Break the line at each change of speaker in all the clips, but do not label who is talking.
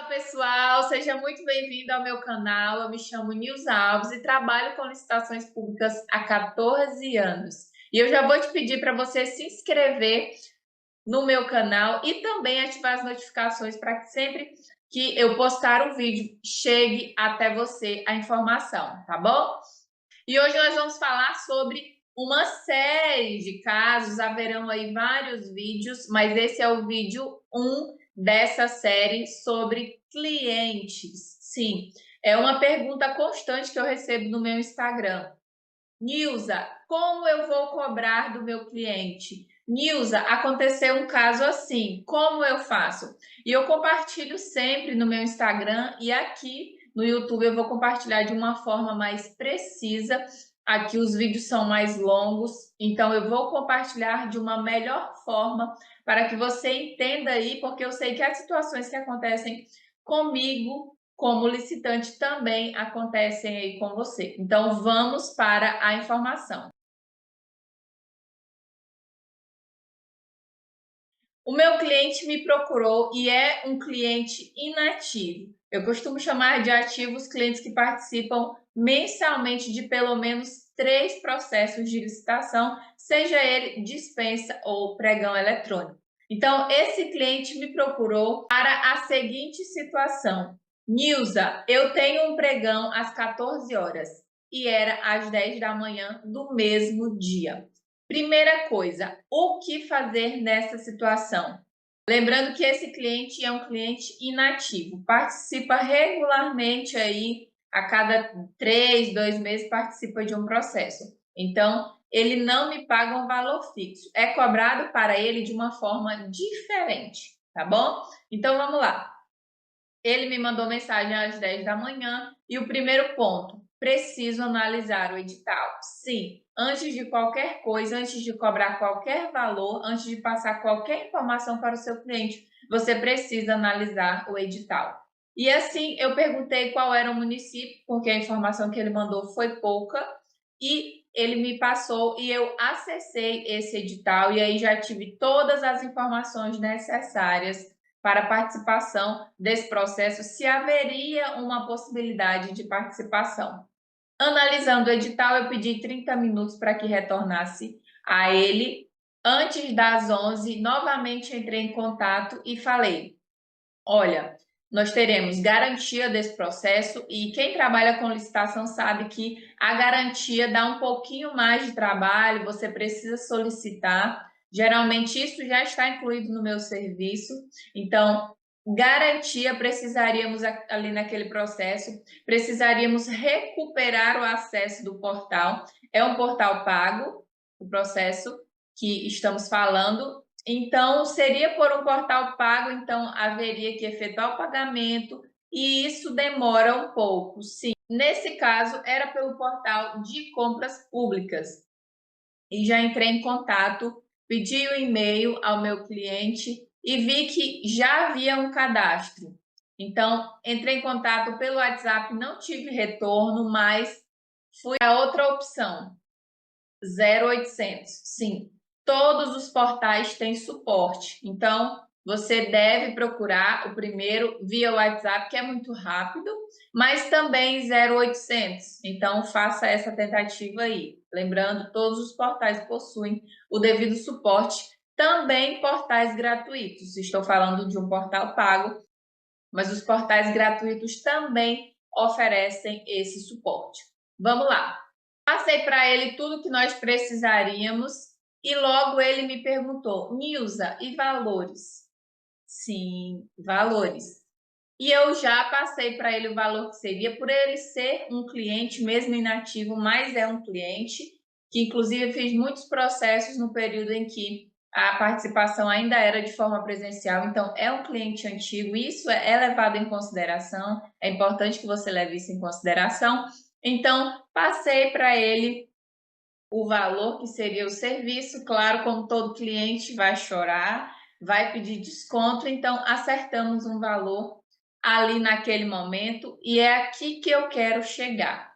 Pessoal, seja muito bem-vindo ao meu canal. Eu me chamo Nilza Alves e trabalho com licitações públicas há 14 anos. E eu já vou te pedir para você se inscrever no meu canal e também ativar as notificações para que sempre que eu postar um vídeo chegue até você a informação, tá bom? E hoje nós vamos falar sobre uma série de casos, haverão aí vários vídeos, mas esse é o vídeo 1 dessa série sobre clientes. Sim, é uma pergunta constante que eu recebo no meu Instagram. Nilza, como eu vou cobrar do meu cliente? Nilza, aconteceu um caso assim, como eu faço? E eu compartilho sempre no meu Instagram e aqui no YouTube eu vou compartilhar de uma forma mais precisa. Aqui os vídeos são mais longos, então eu vou compartilhar de uma melhor forma para que você entenda aí, porque eu sei que as situações que acontecem comigo como licitante também acontecem aí com você. Então, vamos para a informação. O meu cliente me procurou e é um cliente inativo. Eu costumo chamar de ativos clientes que participam mensalmente de pelo menos 3 processos de licitação, seja ele dispensa ou pregão eletrônico. Então, esse cliente me procurou para a seguinte situação. Nilza, eu tenho um pregão às 14 horas e era às 10 da manhã do mesmo dia. Primeira coisa, o que fazer nessa situação? Lembrando que esse cliente é um cliente inativo, participa regularmente aí, a cada 3, 2 meses participa de um processo. Então, ele não me paga um valor fixo, é cobrado para ele de uma forma diferente, tá bom? Então, vamos lá. Ele me mandou mensagem às 10 da manhã e o primeiro ponto, preciso analisar o edital. Sim, antes de qualquer coisa, antes de cobrar qualquer valor, antes de passar qualquer informação para o seu cliente, você precisa analisar o edital. E assim, eu perguntei qual era o município, porque a informação que ele mandou foi pouca, e ele me passou e eu acessei esse edital e aí já tive todas as informações necessárias para a participação desse processo, se haveria uma possibilidade de participação. Analisando o edital, eu pedi 30 minutos para que retornasse a ele. Antes das 11, novamente entrei em contato e falei: olha, nós teremos garantia desse processo e quem trabalha com licitação sabe que a garantia dá um pouquinho mais de trabalho, você precisa solicitar. Geralmente isso já está incluído no meu serviço. Então, garantia precisaríamos ali naquele processo, precisaríamos recuperar o acesso do portal. É um portal pago, o processo que estamos falando, então, seria por um portal pago, então haveria que efetuar o pagamento e isso demora um pouco, sim. Nesse caso, era pelo portal de compras públicas e já entrei em contato, pedi o e-mail ao meu cliente e vi que já havia um cadastro. Então, entrei em contato pelo WhatsApp, não tive retorno, mas fui a outra opção, 0800. Sim, todos os portais têm suporte. Então, você deve procurar o primeiro via WhatsApp, que é muito rápido, mas também 0800. Então, faça essa tentativa aí. Lembrando, todos os portais possuem o devido suporte, também portais gratuitos. Estou falando de um portal pago, mas os portais gratuitos também oferecem esse suporte. Vamos lá. Passei para ele tudo que nós precisaríamos e logo ele me perguntou: Nilza, e valores? Sim, valores. E eu já passei para ele o valor que seria, por ele ser um cliente, mesmo inativo, mas é um cliente, que inclusive fez muitos processos no período em que a participação ainda era de forma presencial, então é um cliente antigo, isso é levado em consideração, é importante que você leve isso em consideração. Então, passei para ele o valor que seria o serviço, claro, como todo cliente vai chorar, vai pedir desconto, então acertamos um valor ali naquele momento e é aqui que eu quero chegar.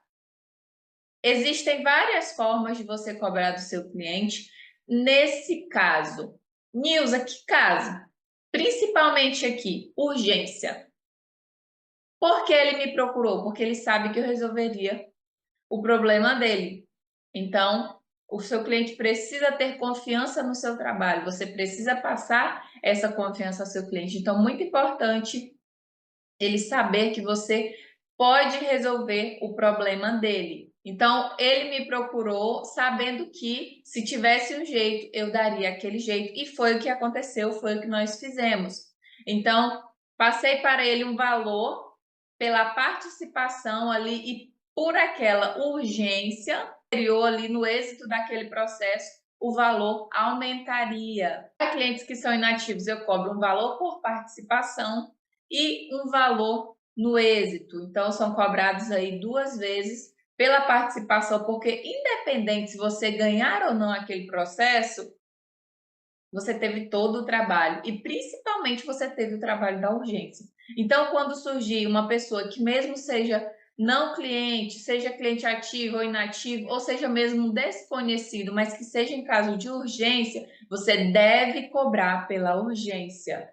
Existem várias formas de você cobrar do seu cliente. Nesse caso, Nilza, que caso? Principalmente aqui, urgência. Por que ele me procurou? Porque ele sabe que eu resolveria o problema dele. Então, o seu cliente precisa ter confiança no seu trabalho, você precisa passar essa confiança ao seu cliente. Então, muito importante ele saber que você pode resolver o problema dele. Então, ele me procurou sabendo que se tivesse um jeito, eu daria aquele jeito. E foi o que aconteceu, foi o que nós fizemos. Então, passei para ele um valor pela participação ali e por aquela urgência anterior ali no êxito daquele processo, o valor aumentaria. Para clientes que são inativos, eu cobro um valor por participação e um valor no êxito. Então, são cobrados aí 2 vezes pela participação, porque independente se você ganhar ou não aquele processo, você teve todo o trabalho e principalmente você teve o trabalho da urgência. Então, quando surgir uma pessoa que mesmo seja não cliente, seja cliente ativo ou inativo, ou seja mesmo um desconhecido, mas que seja em caso de urgência, você deve cobrar pela urgência.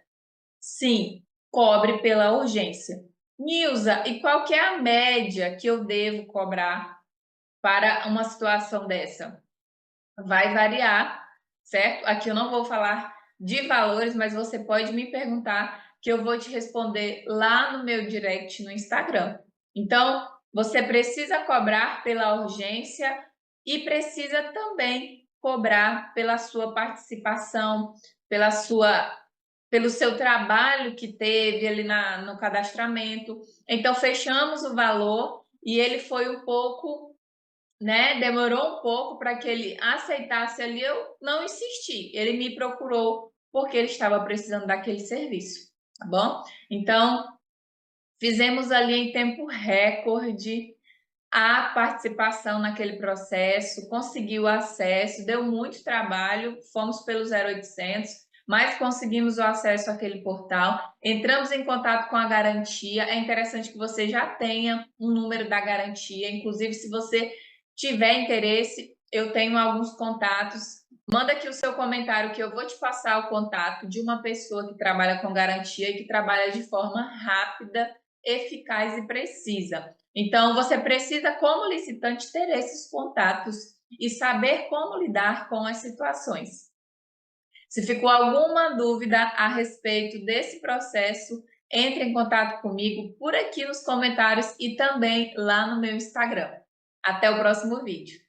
Sim, cobre pela urgência. Nilza, e qual que é a média que eu devo cobrar para uma situação dessa? Vai variar, certo? Aqui eu não vou falar de valores, mas você pode me perguntar que eu vou te responder lá no meu direct no Instagram. Então, você precisa cobrar pela urgência e precisa também cobrar pela sua participação, pelo seu trabalho que teve ali no cadastramento. Então, fechamos o valor e ele foi um pouco, né? Demorou um pouco para que ele aceitasse ali. Eu não insisti. Ele me procurou porque ele estava precisando daquele serviço, tá bom? Então, fizemos ali em tempo recorde a participação naquele processo, conseguiu acesso, deu muito trabalho, fomos pelo 0800, mas conseguimos o acesso àquele portal, entramos em contato com a garantia. É interessante que você já tenha um número da garantia, inclusive se você tiver interesse, eu tenho alguns contatos. Manda aqui o seu comentário que eu vou te passar o contato de uma pessoa que trabalha com garantia e que trabalha de forma rápida, eficaz e precisa. Então, você precisa, como licitante, ter esses contatos e saber como lidar com as situações. Se ficou alguma dúvida a respeito desse processo, entre em contato comigo por aqui nos comentários e também lá no meu Instagram. Até o próximo vídeo.